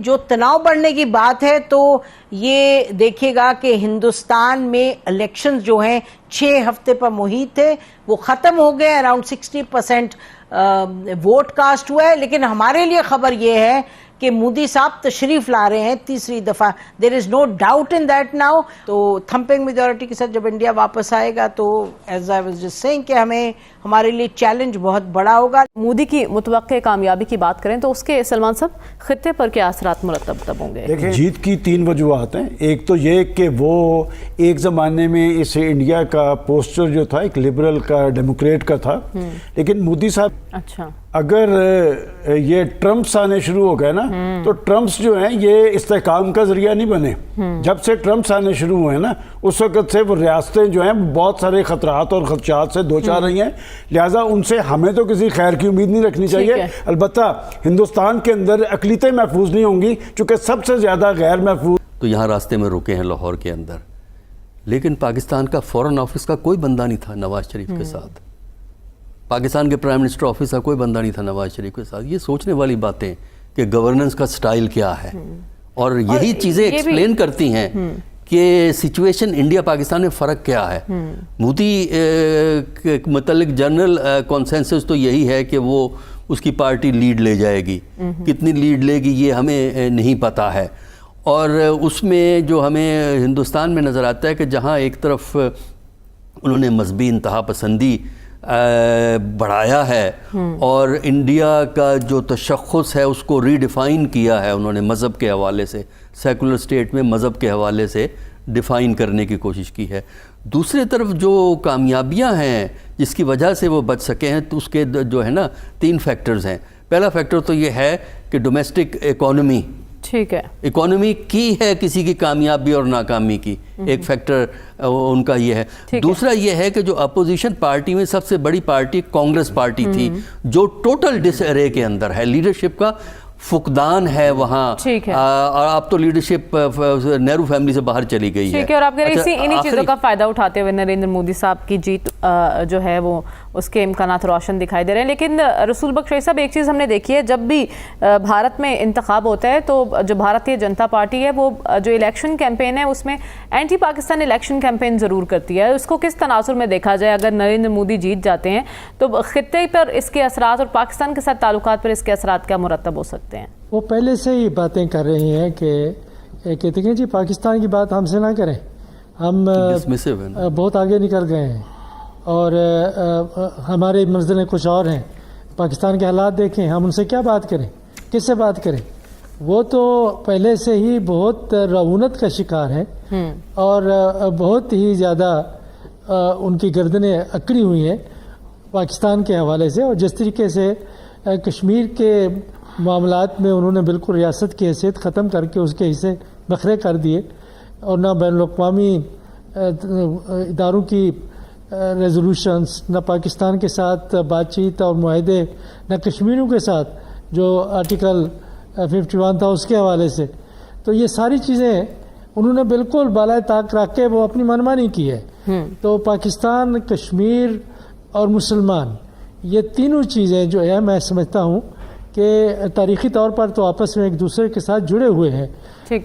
جو تناؤ بڑھنے کی بات ہے تو یہ دیکھیے گا کہ ہندوستان میں الیکشنز جو ہیں 6 ہفتے پر محیط تھے، وہ ختم ہو گئے، اراؤنڈ 60% ووٹ کاسٹ ہوا ہے، لیکن ہمارے لیے خبر یہ ہے کہ مودی صاحب تشریف لا رہے ہیں تیسری دفعہ. There is no doubt in that now. تو تھمپنگ میجورٹی کے ساتھ جب انڈیا واپس آئے گا تو as I was just saying کہ ہمارے لیے چیلنج بہت بڑا ہوگا. مودی کی متوقع کامیابی کی بات کریں تو اس کے سلمان صاحب خطے پر کیا اثرات مرتب ہوں گے؟ جیت کی 3 وجوہات ہیں. ایک تو یہ کہ وہ ایک زمانے میں اس انڈیا کا پوسچر جو تھا ایک لبرل کا ڈیموکریٹ کا تھا، لیکن مودی صاحب اچھا اگر یہ ٹرمپس آنے شروع ہو گئے نا تو ٹرمپس جو ہیں یہ استحکام کا ذریعہ نہیں بنے. جب سے ٹرمپس آنے شروع ہوئے نا اس وقت سے وہ ریاستیں جو ہیں بہت سارے خطرات اور خدشات سے دوچار رہی ہیں، لہٰذا ان سے ہمیں تو کسی خیر کی امید نہیں رکھنی چاہیے. البتہ ہندوستان کے اندر اقلیتیں محفوظ نہیں ہوں گی چونکہ سب سے زیادہ غیر محفوظ. تو یہاں راستے میں رکے ہیں لاہور کے اندر، لیکن پاکستان کا فورن آفس کا کوئی بندہ نہیں تھا نواز شریف کے ساتھ، پاکستان کے پرائم منسٹر آفس کا کوئی بندہ نہیں تھا نواز شریف کے ساتھ. یہ سوچنے والی باتیں کہ گورننس کا سٹائل کیا ہے، اور یہی چیزیں ایکسپلین کرتی ہیں کہ سچویشن انڈیا پاکستان میں فرق کیا ہے. مودی کے متعلق جنرل کانسنسس تو یہی ہے کہ وہ اس کی پارٹی لیڈ لے جائے گی، کتنی لیڈ لے گی یہ ہمیں نہیں پتہ ہے. اور اس میں جو ہمیں ہندوستان میں نظر آتا ہے کہ جہاں ایک طرف انہوں نے مذہبی انتہا پسندی بڑھایا ہے اور انڈیا کا جو تشخص ہے اس کو ری ڈیفائن کیا ہے انہوں نے مذہب کے حوالے سے، سیکولر اسٹیٹ میں مذہب کے حوالے سے ڈیفائن کرنے کی کوشش کی ہے. دوسری طرف جو کامیابیاں ہیں جس کی وجہ سے وہ بچ سکے ہیں تو اس کے جو ہے نا 3 فیکٹرز ہیں. پہلا فیکٹر تو یہ ہے کہ ڈومیسٹک اکانومی، ٹھیک ہے، اکانومی کی ہے کسی کی کامیابی اور ناکامی کی، ایک فیکٹر ان کا یہ ہے. دوسرا یہ ہے کہ جو اپوزیشن پارٹی میں سب سے بڑی پارٹی کانگریس پارٹی تھی جو ٹوٹل ڈس ارے کے اندر ہے، لیڈرشپ کا فقدان ہے وہاں، اور اب تو لیڈرشپ نہرو فیملی سے باہر چلی گئی ہے. ٹھیک ہے، اور آپ کہہ رہے ہیں انہی چیزوں کا فائدہ اٹھاتے ہوئے نریندر مودی صاحب کی جیت جو ہے وہ اس کے امکانات روشن دکھائی دے رہے ہیں. لیکن رسول بخش صاحب ایک چیز ہم نے دیکھی ہے، جب بھی بھارت میں انتخاب ہوتا ہے تو جو بھارتیہ جنتا پارٹی ہے وہ جو الیکشن کیمپین ہے اس میں اینٹی پاکستان الیکشن کیمپین ضرور کرتی ہے. اس کو کس تناظر میں دیکھا جائے؟ اگر نریندر مودی جیت جاتے ہیں تو خطے پر اس کے اثرات اور پاکستان کے ساتھ تعلقات پر اس کے اثرات کیا مرتب ہو سکتے ہیں؟ وہ پہلے سے ہی باتیں کر رہی ہیں کہ کہتے ہیں جی پاکستان کی بات ہم سے نہ کریں، ہم بہت آگے نکل گئے ہیں اور ہمارے منزلیں کچھ اور ہیں، پاکستان کے حالات دیکھیں، ہم ان سے کیا بات کریں، کس سے بات کریں. وہ تو پہلے سے ہی بہت رعونت کا شکار ہیں اور بہت ہی زیادہ ان کی گردنیں اکڑی ہوئی ہیں پاکستان کے حوالے سے. اور جس طریقے سے کشمیر کے معاملات میں انہوں نے بالکل ریاست کی حیثیت ختم کر کے اس کے حصے بکھرے کر دیے، اور نہ بین الاقوامی اداروں کی ریزولوشنز، نہ پاکستان کے ساتھ بات چیت اور معاہدے، نہ کشمیریوں کے ساتھ جو آرٹیکل 51 تھا اس کے حوالے سے. تو یہ ساری چیزیں انہوں نے بالکل بالائے طاق رکھ کے وہ اپنی منمانی کی ہے. تو پاکستان، کشمیر اور مسلمان، یہ تینوں چیزیں جو ہے میں سمجھتا ہوں کہ تاریخی طور پر تو آپس میں ایک دوسرے کے ساتھ جڑے ہوئے ہیں،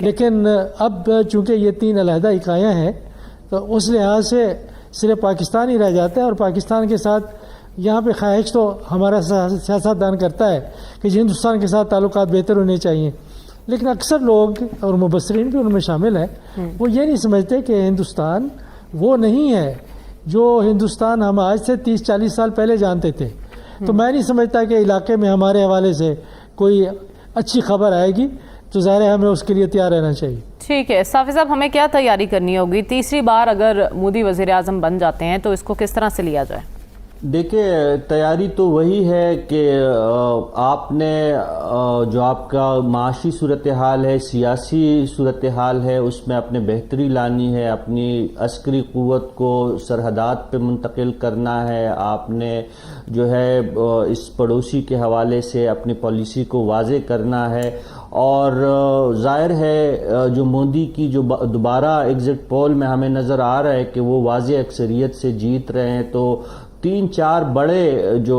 لیکن اب چونکہ یہ 3 علیحدہ اکائیاں ہیں تو اس لحاظ سے صرف پاکستان ہی رہ جاتا ہے. اور پاکستان کے ساتھ یہاں پہ خواہش تو ہمارا سیاستدان کرتا ہے کہ ہندوستان کے ساتھ تعلقات بہتر ہونے چاہیے، لیکن اکثر لوگ اور مبصرین بھی ان میں شامل ہیں، وہ یہ نہیں سمجھتے کہ ہندوستان وہ نہیں ہے جو ہندوستان ہم آج سے 30-40 سال پہلے جانتے تھے. تو میں نہیں سمجھتا کہ علاقے میں ہمارے حوالے سے کوئی اچھی خبر آئے گی، تو ظاہر ہے ہمیں اس کے لیے تیار رہنا چاہیے. ٹھیک ہے صافی صاحب، ہمیں کیا تیاری کرنی ہوگی؟ تیسری بار اگر مودی وزیر اعظم بن جاتے ہیں تو اس کو کس طرح سے لیا جائے؟ دیکھیں تیاری تو وہی ہے کہ آپ نے جو آپ کا معاشی صورتحال ہے، سیاسی صورتحال ہے، اس میں اپنے بہتری لانی ہے، اپنی عسکری قوت کو سرحدات پہ منتقل کرنا ہے، آپ نے جو ہے اس پڑوسی کے حوالے سے اپنی پالیسی کو واضح کرنا ہے. اور ظاہر ہے جو مودی کی جو دوبارہ ایگزٹ پول میں ہمیں نظر آ رہا ہے کہ وہ واضح اکثریت سے جیت رہے ہیں، تو 3-4 بڑے جو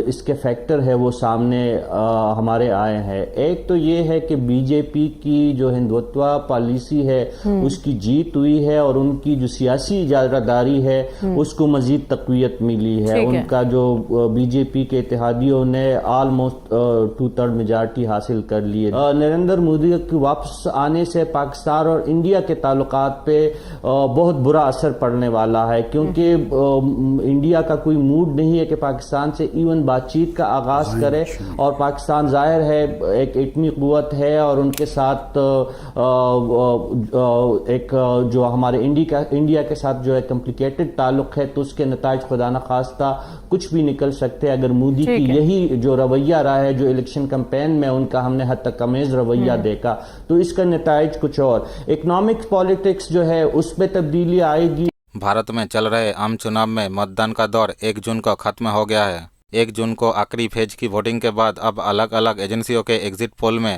اس کے فیکٹر ہے وہ سامنے ہمارے آئے ہیں. ایک تو یہ ہے کہ بی جے پی کی جو ہندوتوا پالیسی ہے اس کی جیت ہوئی ہے اور ان کی جو سیاسی اجارہ ہے اس کو مزید تقویت ملی ہے. ان کا جو بی جے پی کے اتحادیوں نے آلموسٹ 2/3 میجارٹی حاصل کر لی ہے. نریندر مودی کے واپس آنے سے پاکستان اور انڈیا کے تعلقات پہ بہت برا اثر پڑنے والا ہے, کیونکہ انڈیا کا کوئی موڈ نہیں ہے کہ پاکستان سے ایون بات چیت کا آغاز کرے, اور پاکستان ظاہر ہے ایک ایٹمی قوت ہے اور ان کے ساتھ ایک جو ہمارے انڈیا کے ساتھ جو ہے کمپلیکیٹڈ تعلق ہے, تو اس کے نتائج خدا نخواستہ کچھ بھی نکل سکتے ہیں. اگر مودی کی یہی جو رویہ رہا ہے جو الیکشن کمپین میں ان کا ہم نے حد تک امیز رویہ دیکھا, تو اس کا نتائج کچھ اور. اکنامک پالیٹکس جو ہے اس میں تبدیلی آئے گی. بھارت میں چل رہے عام چناؤ میں متدان کا دور 1 جون کو ختم ہو گیا ہے. 1 جون کو آخری فیز کی ووٹنگ کے بعد اب الگ الگ ایجنسیوں کے ایگزٹ پول میں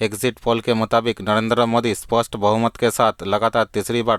ایگزٹ پول کے مطابق نریندر مودی اسپشٹ بہومت کے ساتھ لگاتار تیسری بار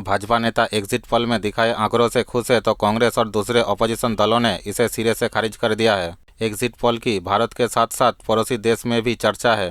بھاجپا نیتا ایگزٹ پول میں دکھائے آنکڑوں سے خوش ہے تو کانگریس اور دوسرے اپوزیشن دلوں نے اسے سرے سے خارج کر دیا ہے. ایگزٹ پول کی بھارت کے ساتھ ساتھ پڑوسی دیش میں بھی چرچا ہے.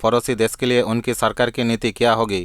پڑوسی دیش کے لیے ان کی سرکار کی نیتی کیا ہوگی.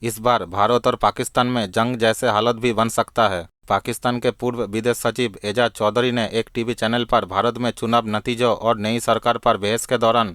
اس بار بھارت اور پاکستان میں جنگ جیسے حالت بھی بن سکتا ہے. پاکستان کے پورو ودیش سچیو اعجاز چودھری نے ایک ٹی وی چینل پر بھارت میں چناو نتیجوں اور نئی سرکار پر بحث کے دوران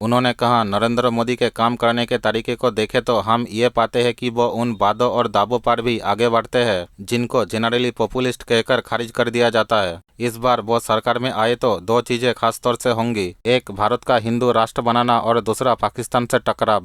انہوں نے کہا, نریندر مودی کے کام کرنے کے طریقے کو دیکھے تو ہم یہ پاتے ہیں کہ وہ ان وعدوں اور دعووں پر بھی آگے بڑھتے ہیں جن کو جنرلی پاپولسٹ کہہ کر خارج کر دیا جاتا ہے. اس بار وہ سرکار میں آئے تو 2 چیزیں خاص طور سے ہوں گی, ایک بھارت کا ہندو راشٹر بنانا اور دوسرا پاکستان سے ٹکراو.